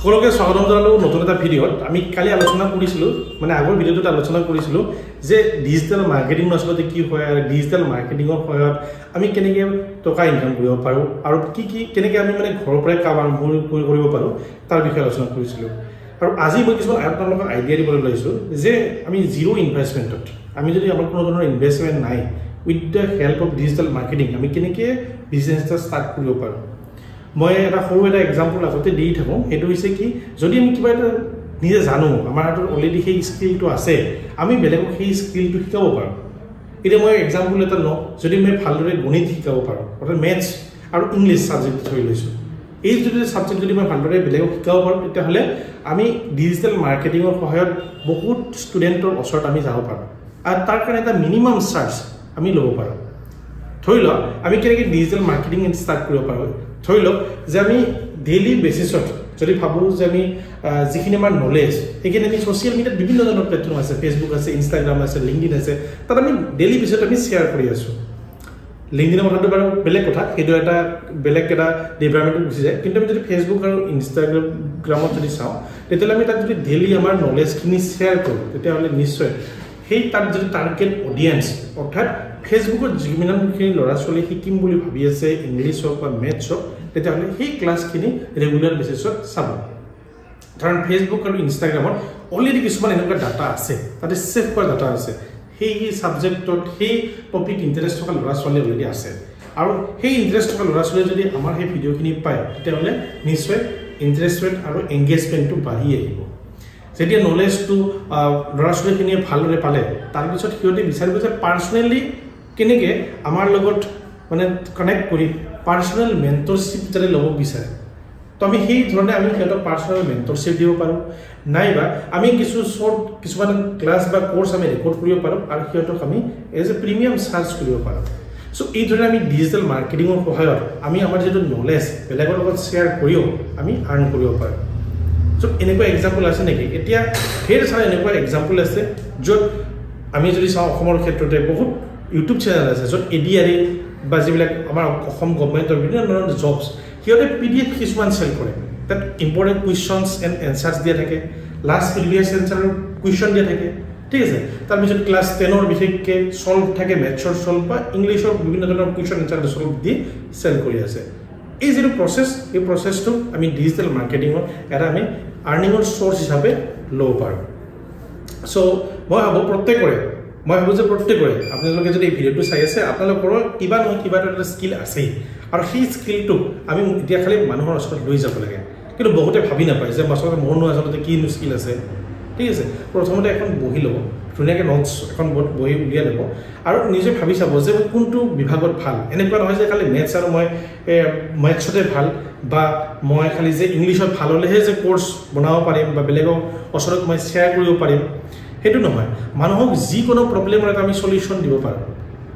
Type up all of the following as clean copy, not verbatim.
সকলোকে স্বাগতম জনালো নতুন এটা ভিডিঅ'ত আমি কালি আলোচনা কৰিছিলোঁ মানে আগৰ ভিডিঅ'টোত আলোচনা কৰিছিলোঁ যে ডিজিটেল মাৰ্কেটিং আসলে কি হয় আৰু ডিজিটেল মাৰ্কেটিংৰ সহায়ত আমি কেনেকৈ টকা ইনকাম কৰিব পাৰোঁ আৰু কি কেনেকৈ আমি মানে ঘৰৰ পৰাই কাম আৰম্ভ কৰিব পাৰোঁ তাৰ বিষয়ে আলোচনা কৰিছিলোঁ আৰু আজি মই কিছুমান আপোনালোকক আইডিয়া দিবলৈ লৈছোঁ যে আমি জিৰ' ইনভেষ্টমেণ্টত আমি যদি আমাৰ কোনো ধৰণৰ ইনভেষ্টমেণ্ট নাই with the help of digital marketing আমি কেনেকৈ বিজনেছ এটা ষ্টাৰ্ট কৰিব পাৰোঁ মই এটা সৰু এটা এক্সাম্পল আগতে দি থাকোঁ সেইটো হৈছে কি যদি আমি কিবা এটা নিজে জানো আমাৰ হাতত অলৰেডি সেই স্কিলটো আছে আমি বেলেগক সেই স্কিলটো শিকাব পাৰোঁ এতিয়া মই এক্সাম্পল এটা লওঁ যদি মই ভালদৰে গণিত শিকাব পাৰোঁ অৰ্থাৎ মেথছ আৰু ইংলিছ ছাবজেক্ট ধৰি লৈছোঁ এই যদি ছাবজেক্ট যদি মই ভালদৰে বেলেগক শিকাব পাৰোঁ তেতিয়াহ'লে আমি ডিজিটেল মাৰ্কেটিঙৰ সহায়ত বহুত ষ্টুডেণ্টৰ ওচৰত আমি যাব পাৰোঁ আৰু তাৰ কাৰণে এটা মিনিমাম চাৰ্জ আমি ল'ব পাৰোঁ ধৰি লওক আমি কেনেকৈ ডিজিটেল মাৰ্কেটিং ষ্টাৰ্ট কৰিব পাৰোঁ ধৰি লওক যে আমি ডেইলি বেচিছত যদি ভাবোঁ যে আমি যিখিনি আমাৰ নলেজ সেইখিনি আমি ছ'চিয়েল মিডিয়াত বিভিন্ন ধৰণৰ প্লেটফৰ্ম আছে ফেচবুক আছে ইনষ্টাগ্ৰাম আছে লিংকডিন আছে তাত আমি ডেইলি বেচিছত আমি শ্বেয়াৰ কৰি আছোঁ লিংকডিনৰ কথাটো বাৰু বেলেগ কথা সেইটো এটা বেলেগ এটা ডেভেলপমেণ্টত গুচি যায় কিন্তু আমি যদি ফেচবুক আৰু ইনষ্টাগ্ৰামত যদি চাওঁ তেতিয়াহ'লে আমি তাত যদি ডেইলি আমাৰ নলেজখিনি শ্বেয়াৰ কৰোঁ তেতিয়াহ'লে নিশ্চয় সেই তাত যদি টাৰ্গেট অডিয়েঞ্চ অৰ্থাৎ ফেচবুকত যিমানখিনি ল'ৰা ছোৱালী শিকিম বুলি ভাবি আছে ইংলিছ হওক বা মেথছ হওক তেতিয়াহ'লে সেই ক্লাছখিনি ৰেগুলাৰ বেচিছত চাব কাৰণ ফেচবুক আৰু ইনষ্টাগ্ৰামত অলৰেডি কিছুমান এনেকুৱা ডাটা আছে তাতে ছেভ কৰা ডাটা আছে সেই ছাবজেক্টত সেই টপিক ইণ্টাৰেষ্ট থকা ল'ৰা ছোৱালী অলৰেডি আছে আৰু সেই ইণ্টাৰেষ্ট থকা ল'ৰা ছোৱালীয়ে যদি আমাৰ সেই ভিডিঅ'খিনি পায় তেতিয়াহ'লে নিশ্চয় ইণ্টাৰেষ্টমেণ্ট আৰু এংগেজমেণ্টটো বাঢ়ি আহিব যেতিয়া নলেজটো ল'ৰা ছোৱালীখিনিয়ে ভালদৰে পালে তাৰপিছত সিহঁতে বিচাৰিব যে পাৰ্চনেলি কেনেকৈ আমাৰ লগত মানে কানেক্ট কৰি পাৰ্চনেল মেণ্টৰশ্বিপ যাতে ল'ব বিচাৰে তো আমি সেই ধৰণে আমি সিহঁতক পাৰ্চনেল মেণ্টৰশ্বিপ দিব পাৰোঁ নাইবা আমি কিছুমান ক্লাছ বা কোৰ্চ আমি ৰেকৰ্ড কৰিব পাৰোঁ আৰু সিহঁতক আমি এজ এ প্ৰিমিয়াম চাৰ্জ কৰিব পাৰোঁ চ' এই ধৰণে আমি ডিজিটেল মাৰ্কেটিঙৰ সহায়ত আমি আমাৰ যিটো নলেজ বেলেগৰ লগত শ্বেয়াৰ কৰিও আমি আৰ্ণ কৰিব পাৰোঁ চ' এনেকুৱা এক্সাম্পল আছে নেকি এতিয়া ধেৰ চাই এনেকুৱা এক্সাম্পল আছে য'ত আমি যদি চাওঁ অসমৰ ক্ষেত্ৰতে বহুত ইউটিউব চেনেল আছে য'ত ADRE বা যিবিলাক আমাৰ অসম গভৰ্ণমেণ্টৰ বিভিন্ন ধৰণৰ জবছ সিহঁতে PDF কিছুমান চেল কৰে তাত ইম্পৰ্টেণ্ট কুৱেশ্যনছ এণ্ড এনচাৰ্ছ দিয়া থাকে লাষ্ট প্ৰিভিয়াছ এনচাৰৰ কুৱেশ্যন দিয়া থাকে ঠিক আছে তাৰপিছত ক্লাছ 10ৰ বিশেষকৈ ছল্ভ থাকে মেথছৰ ছল্ভ বা ইংলিছৰ বিভিন্ন ধৰণৰ কুৱেশ্যন এনচাৰ ছল্ভ দি চেল কৰি আছে এই যিটো প্ৰচেছ এই প্ৰচেছটো আমি ডিজিটেল মাৰ্কেটিঙৰ এটা আমি আৰ্নিঙৰ চ'ৰ্চ হিচাপে ল'ব পাৰোঁ চ' মই ভাবোঁ যে প্ৰত্যেকৰে আপোনালোকে যদি এই ভিডিঅ'টো চাই আছে আপোনালোকৰ কিবা নহয় কিবা এটা স্কিল আছেই আৰু সেই স্কিলটো আমি এতিয়া খালি মানুহৰ ওচৰত লৈ যাব লাগে কিন্তু বহুতে ভাবি নাপায় যে আচলতে মোৰনো আচলতে কিনো স্কিল আছে ঠিক আছে প্ৰথমতে এখন বহি ল'ব ধুনীয়াকৈ নোটছ এখন বহি উলিয়াই ল'ব আৰু নিজে ভাবি চাব যে মই কোনটো বিভাগত ভাল এনেকুৱা নহয় যে খালি মেথছ আৰু মই মেথছতে ভাল বা মই খালি যে ইংলিছত ভাল হ'লেহে যে কোৰ্চ বনাব পাৰিম বা বেলেগৰ ওচৰত মই শ্বেয়াৰ কৰিব পাৰিম সেইটো নহয় মানুহক যিকোনো প্ৰব্লেমৰ এটা আমি সলিউশ্যন দিব পাৰোঁ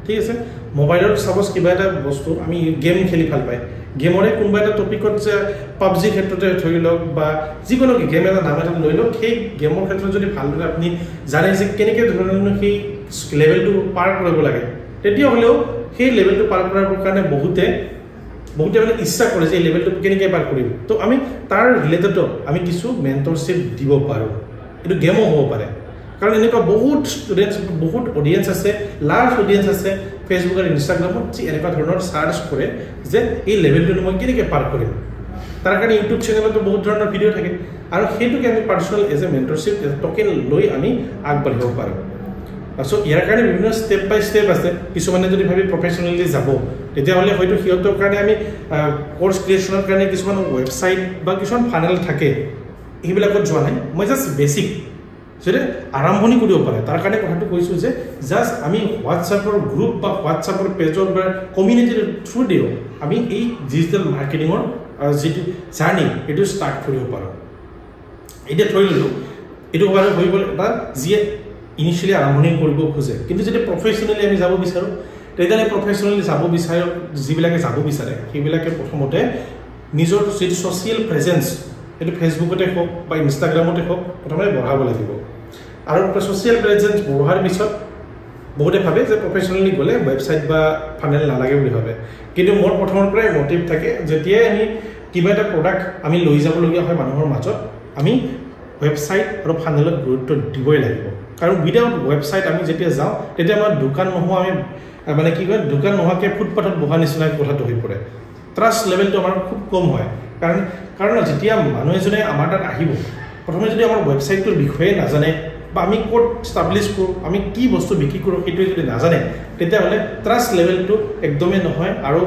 ঠিক আছে মোবাইলত ছাপ'জ কিবা এটা বস্তু আমি গেম খেলি ভাল পায় গেমৰে কোনোবা এটা টপিকত যে PUBG ক্ষেত্ৰতে ধৰি লওক বা যিকোনো গেম এটা নাম এটা লৈ লওক সেই গেমৰ ক্ষেত্ৰত যদি ভালদৰে আপুনি জানে যে কেনেকৈ ধৰণৰ সেই লেভেলটো পাৰ কৰিব লাগে তেতিয়াহ'লেও সেই লেভেলটো পাৰ কৰাৰ কাৰণে বহুতে মানে ইচ্ছা কৰে যে এই লেভেলটো কেনেকৈ পাৰ কৰিম তো আমি তাৰ ৰিলেটেডত আমি কিছু মেণ্টৰশ্বিপ দিব পাৰোঁ এইটো গেমো হ'ব পাৰে কাৰণ এনেকুৱা বহুত ষ্টুডেণ্টছ বহুত অডিয়েঞ্চ আছে লাৰ্জ অডিয়েঞ্চ আছে ফেচবুক আৰু ইনষ্টাগ্ৰামত যি এনেকুৱা ধৰণৰ চাৰ্চ কৰে যে এই লেভেলটো মই কেনেকৈ পাৰ কৰিম তাৰ কাৰণে ইউটিউব চেনেলতো বহুত ধৰণৰ ভিডিঅ' থাকে আৰু সেইটোকে আমি personal as a mentorship token লৈ আমি আগবাঢ়িব পাৰোঁ চ' ইয়াৰ কাৰণে বিভিন্ন ষ্টেপ বাই ষ্টেপ আছে কিছুমানে যদি ভাবি প্ৰফেচনেলি যাব তেতিয়াহ'লে হয়তো সিহঁতৰ কাৰণে আমি কোৰ্চ ক্ৰিয়েশ্যনৰ কাৰণে কিছুমান ৱেবছাইট বা কিছুমান ফানেল থাকে সেইবিলাকত যোৱা নাই মই জাষ্ট বেছিক যদি আৰম্ভণি কৰিব পাৰে তাৰ কাৰণে কথাটো কৈছোঁ যে জাষ্ট আমি হোৱাটছআপৰ গ্ৰুপ বা হোৱাটছআপৰ পেজৰ বা কমিউনিটিৰ থ্ৰু দিও আমি এই ডিজিটেল মাৰ্কেটিঙৰ যিটো জাৰ্ণি এইটো ষ্টাৰ্ট কৰিব পাৰোঁ এতিয়া ধৰি ল'লোঁ এইটো বাৰু হৈ গ'ল এটা যিয়ে ইনিচিয়েলি আৰম্ভণি কৰিব খোজে কিন্তু যদি প্ৰফেচনেলি আমি যাব বিচাৰোঁ তেতিয়াহ'লে প্ৰফেচনেলি যাব বিচাৰে যিবিলাকে যাব বিচাৰে সেইবিলাকে প্ৰথমতে নিজৰ যিটো ছ'চিয়েল প্ৰেজেঞ্চ সেইটো ফেচবুকতে হওক বা ইনষ্টাগ্ৰামতে হওক প্ৰথমে বঢ়াব লাগিব আৰু ছ'চিয়েল প্ৰেজেঞ্চ বঢ়োৱাৰ পিছত বহুতে ভাবে যে প্ৰফেচনেলি গ'লে ৱেবছাইট বা ফানেল নালাগে বুলি ভাবে কিন্তু মোৰ প্ৰথমৰ পৰাই মটিভ থাকে যেতিয়াই আমি কিবা এটা প্ৰডাক্ট আমি লৈ যাবলগীয়া হয় মানুহৰ মাজত আমি ৱেবছাইট আৰু ফানেলত গুৰুত্ব দিবই লাগিব কাৰণ উইদাউট ৱেবছাইট আমি যেতিয়া যাওঁ তেতিয়া আমাৰ দোকান নোহোৱা আমি মানে কি কয় দোকান নোহোৱাকৈ ফুটপাথত বহা নিচিনা কথাটো হৈ পৰে ট্ৰাষ্ট লেভেলটো আমাৰ খুব কম হয় কাৰণ যেতিয়া মানুহ এজনে আমাৰ তাত আহিব প্ৰথমে যদি আমাৰ ৱেবছাইটটোৰ বিষয়ে নাজানে বা আমি ক'ত ষ্টাব্লিছ কৰোঁ আমি কি বস্তু বিক্ৰী কৰোঁ সেইটোৱে যদি নাজানে তেতিয়াহ'লে ট্ৰাষ্ট লেভেলটো একদমেই নহয় আৰু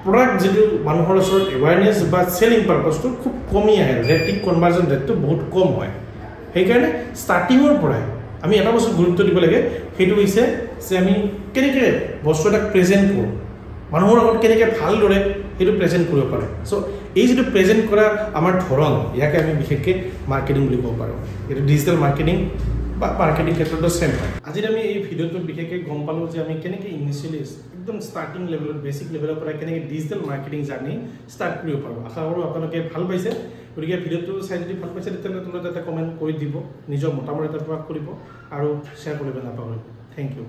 প্ৰডাক্ট যিটো মানুহৰ ওচৰত এৱাৰনেছ বা চেলিং পাৰপাছটো খুব কমি আহে ৰেটিং কনভাৰ্জন ৰেটটো বহুত কম হয় সেইকাৰণে ষ্টাৰ্টিঙৰ পৰাই আমি এটা বস্তু গুৰুত্ব দিব লাগে সেইটো হৈছে যে আমি কেনেকৈ বস্তু এটা প্ৰেজেণ্ট কৰোঁ মানুহৰ আগত কেনেকৈ ভালদৰে সেইটো প্ৰেজেণ্ট কৰিব পাৰে চ' এই যিটো প্ৰেজেণ্ট কৰা আমাৰ ধৰণ ইয়াকে আমি বিশেষকৈ মাৰ্কেটিং বুলি ক'ব পাৰোঁ এইটো ডিজিটেল মাৰ্কেটিং বা মাৰ্কেটিং ক্ষেত্ৰতো ছেম হয় আজি আমি এই ভিডিঅ'টোত বিশেষকৈ গম পালোঁ যে আমি কেনেকৈ ইনিচিয়েলি একদম ষ্টাৰ্টিং লেভেলত বেছিক লেভেলৰ পৰা কেনেকৈ ডিজিটেল মাৰ্কেটিং জাৰ্নি ষ্টাৰ্ট কৰিব পাৰোঁ আশা কৰোঁ আপোনালোকে ভাল পাইছে গতিকে ভিডিঅ'টো চাই যদি ভাল পাইছে তেতিয়াহ'লে তলত এটা কমেণ্ট কৰি দিব নিজৰ মতামত এটা প্ৰকাশ কৰিব আৰু শ্বেয়াৰ কৰিব নাপাহৰিব থেংক ইউ